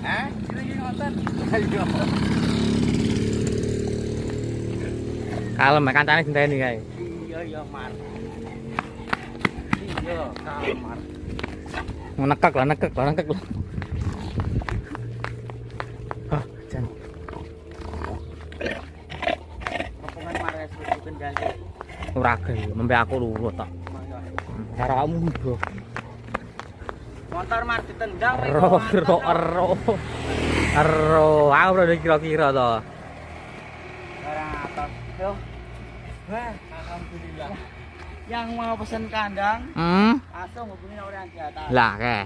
Hah? Iki ngoten. Ayo. Kalem kancane dinteni kae. Iya, Mar. Iya, kamar. Nekek lah. Hah, jan. Pokoke Mar wis kendali. Ora gelem, membe aku lurut tok. Karo kamu bro. Motor Mar ditendang kowe. Ero. Aku udah kira-kira to. Ora atas. Yo. Wah, alhamdulillah. Yang mau pesen kandang, langsung hubungi nomor yang di atas. Lah, ke.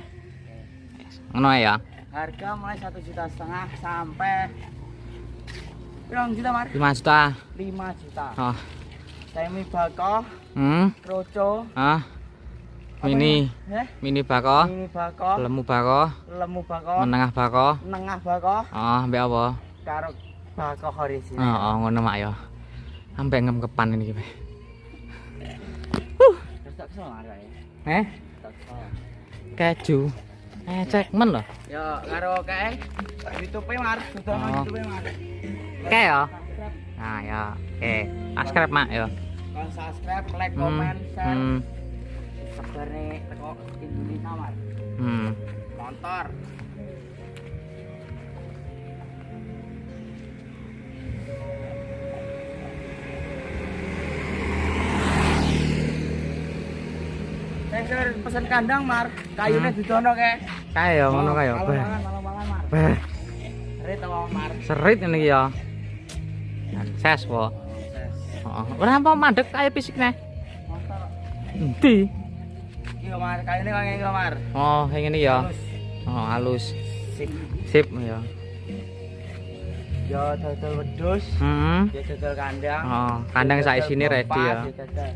Ngono ae ya. Harga mulai 1,5 juta sampai berapa juta, Mar? 5 juta. 5 juta. Oh. Semi bako, kroco, Mini bako, mini bako, lemu bako, menengah bako, mbek apa? karo bako horizontal. Oh, ngono mak ya. Sampai ngemkepan ini iki. Terus tak kesel Mar kae. Tak kesel. Keju. Cek men lho. Ya, karo kae YouTube-e Mar, dodono YouTube-e Mar. Kae ya. Nah, ya. Subscribe mak ya. Kon subscribe, like, comment, share. Seberne teko Indonesia Mar. Motor. Saya pesen kandang Mar, kayunya didono kae. Kae ya ngono kae ya. Malam-malam Mar. Beh, Rit to Mar. serit ini iki ya. Ses po. Heeh. Ora apa mandek kaya fisikne. Motor. Endi? Iya Mar, kayune kaya ngene Mar. Oh, yang ini ya. Halus. Oh, halus. Sip. Sip ya. Yo dodol wedhus, yo dodol kandang. Oh, kandang sak isine ready ya. Yo dodol.